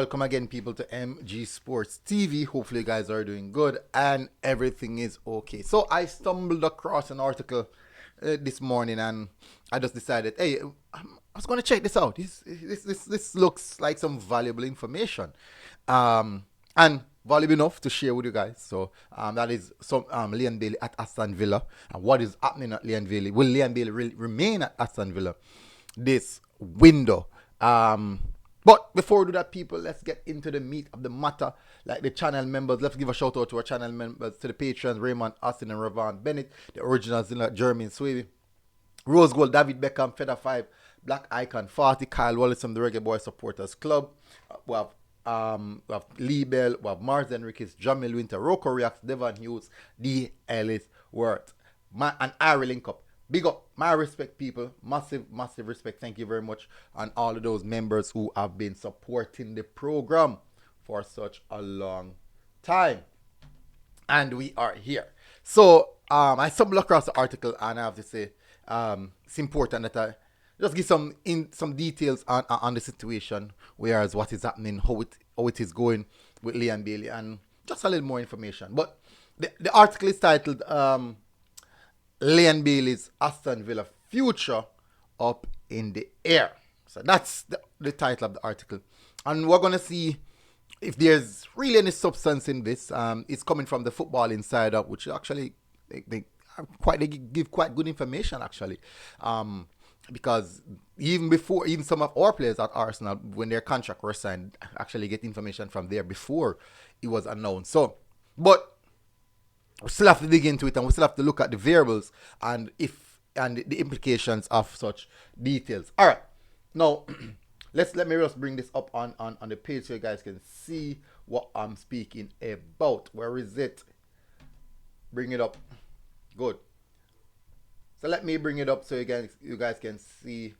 welcome again, people, to MG Sports TV. Hopefully, you guys are doing good and everything is okay. So, I stumbled across an article this morning, and I just decided, hey, I was going to check this out. This looks like some valuable information, and valuable enough to share with you guys. So, that is some Leon Bailey at Aston Villa, and what is happening at Leon Bailey. Will Leon Bailey remain at Aston Villa this window? But before we do that, people, let's get into the meat of the matter. Like the channel members, let's give a shout out to our channel members, to the patrons, Raymond, Aston, and Ravan Bennett, the originals, Jeremy Swaby, Rose Gold, David Beckham, Feather 5, Black Icon 40, Kyle Wallace from the Reggae Boyz Supporters Club. We have Lee Bell, we have Mars Enriquez, Jamil Winter, Rocco Reacts, Devon Hughes, D. Ellis Worth, and Ari Link Up. Big up, my respect, people. Massive respect. Thank you very much. And all of those members who have been supporting the program for such a long time. And we are here. So, I stumbled across the article, and I have to say, it's important that I just give some details on the situation, whereas what is happening, how it is going with Leon Bailey, and just a little more information. But the article is titled, Leon Bailey's Aston Villa future up in the air. So that's the title of the article. And we're going to see if there's really any substance in this. It's coming from the Football Insider, which actually, they give quite good information, actually. Because even some of our players at Arsenal, when their contract was signed, actually get information from there before it was announced. So, but we still have to dig into it, and we still have to look at the variables and the implications of such details. All right, now let me just bring this up on the page so you guys can see what I'm speaking about. Where is it? Bring it up. Good. So let me bring it up so you guys can see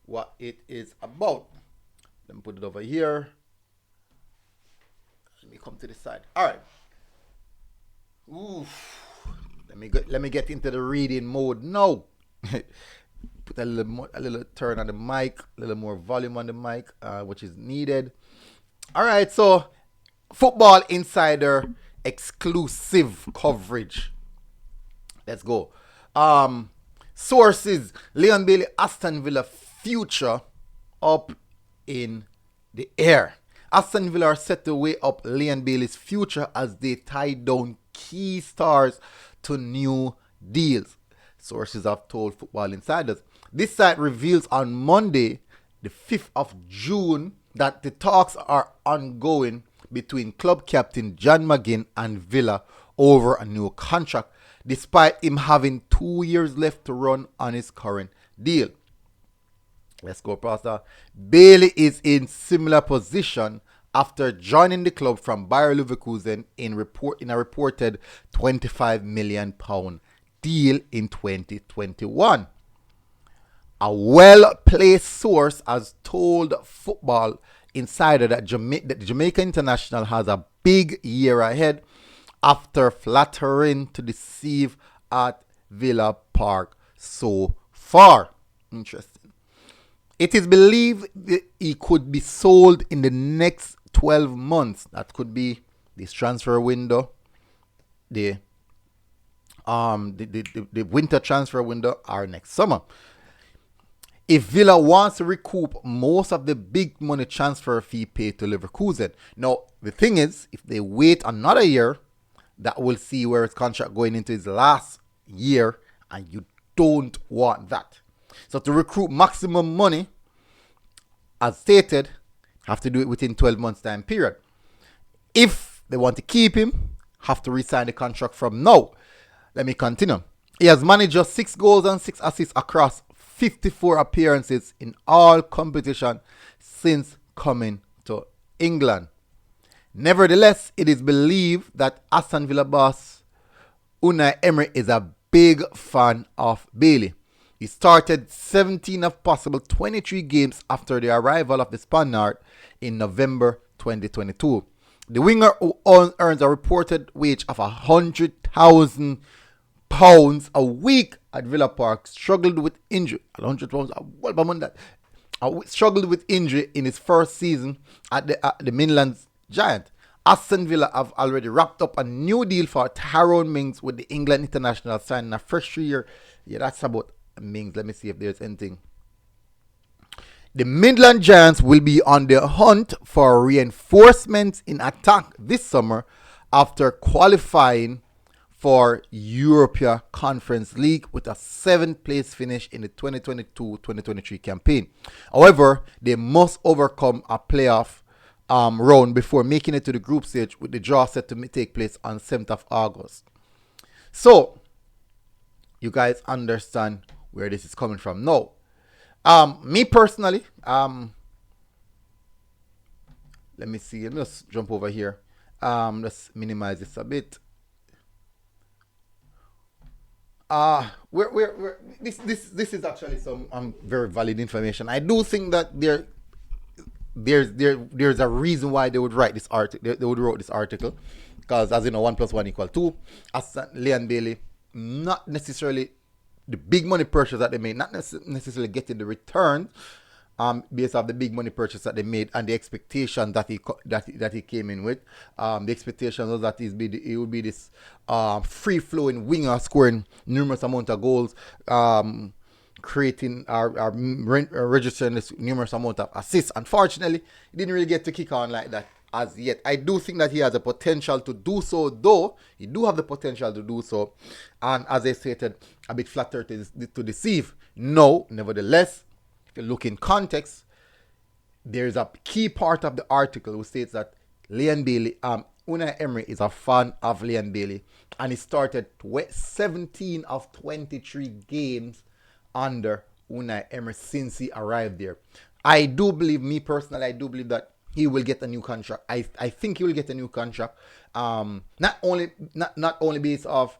what it is about. Let me put it over here. Let me come to the side. All right. Oof. Let me get into the reading mode now. Put a little turn on the mic, a little more volume on the mic, which is needed. All right, so Football Insider exclusive coverage. Let's go. Sources: Leon Bailey, Aston Villa future up in the air. Aston Villa are set to weigh up Leon Bailey's future as they tie down key stars to new deals, sources have told Football Insiders. This site reveals on Monday, the 5th of June, that the talks are ongoing between club captain John McGinn and Villa over a new contract, despite him having 2 years left to run on his current deal. Let's go, Pastor. Bailey is in similar position after joining the club from Bayer Leverkusen in a reported £25 million deal in 2021. A well-placed source has told Football Insider that the Jamaica international has a big year ahead after flattering to deceive at Villa Park so far. Interesting. It is believed that he could be sold in the next 12 months. That could be this transfer window, the winter transfer window, or next summer. If Villa wants to recoup most of the big money transfer fee paid to Leverkusen. Now, the thing is, if they wait another year, that will see where his contract going into his last year, and you don't want that. So to recruit maximum money, as stated, have to do it within 12 months time period. If they want to keep him, have to re-sign the contract from now. Let me continue. He has managed just 6 goals and 6 assists across 54 appearances in all competition since coming to England. Nevertheless, it is believed that Aston Villa boss Unai Emery is a big fan of Bailey. He started 17 of possible 23 games after the arrival of the Spaniard in November 2022. The winger, who earns a reported wage of £100,000 a week at Villa Park, struggled with injury. £100,000, struggled with injury in his first season at the Midland Giant. Aston Villa have already wrapped up a new deal for Tyrone Mings with the England international, signing a fresh 3 year. Yeah, that's about Mings. Let me see if there's anything. The Midland Giants will be on the hunt for reinforcements in attack this summer after qualifying for European Conference League with a 7th place finish in the 2022-2023 campaign. However, they must overcome a playoff round before making it to the group stage, with the draw set to take place on 7th of August. So, you guys understand where this is coming from. Now, me personally, let me see. Let me just jump over here. Let's minimize this a bit. This is actually some very valid information. I do think that there's a reason why they would write this article. They would wrote this article, because as you know, 1 + 1 = 2. As Leon Bailey, not necessarily the big money purchase that they made, not necessarily getting the return based off the big money purchase that they made and the expectation that he came in with. The expectation was that he would be this free flowing winger, scoring numerous amount of goals, creating registering this numerous amount of assists. Unfortunately, he didn't really get to kick on like that as yet. I do think that he has the potential to do so, though. He do have the potential to do so, and as I stated, a bit flattered to deceive. No, nevertheless, if you look in context, there's a key part of the article who states that Leon Bailey, Unai Emery is a fan of Leon Bailey, and he started 17 of 23 games under Unai Emery since he arrived there. I do believe, me personally, I do believe that he will get a new contract. I think he will get a new contract. Not only based off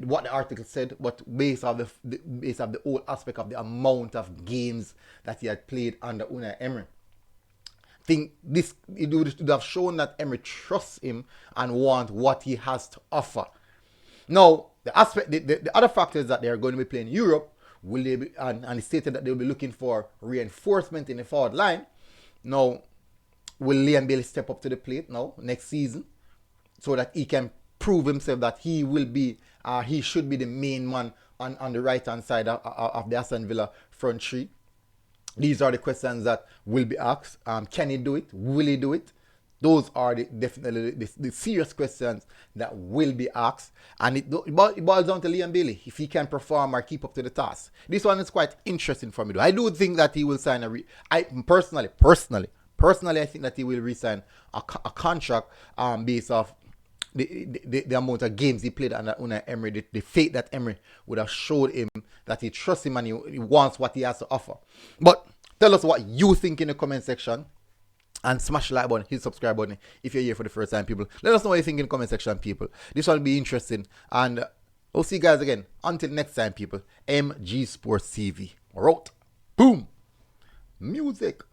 what the article said, but based off the whole aspect of the amount of games that he had played under Unai Emery. I think it would have shown that Emery trusts him and wants what he has to offer. Now, the other factor is that they are going to be playing Europe. Will they be, and he stated that they will be looking for reinforcement in the forward line. Now, will Leon Bailey step up to the plate now next season so that he can prove himself that he will be, he should be the main man on the right hand side of the Aston Villa front three? These are the questions that will be asked. Can he do it? Will he do it? Those are definitely the serious questions that will be asked. And it boils down to Leon Bailey, if he can perform or keep up to the task. This one is quite interesting for me, though. I do think that he will sign personally, I think that he will re-sign a contract based off the amount of games he played under Unai Emery, the faith that Emery would have showed him, that he trusts him and he wants what he has to offer. But tell us what you think in the comment section, and smash the like button, hit the subscribe button if you're here for the first time, people. Let us know what you think in the comment section, people. This will be interesting, and we'll see you guys again. Until next time, people. MG Sports TV. We're out. Boom. Music.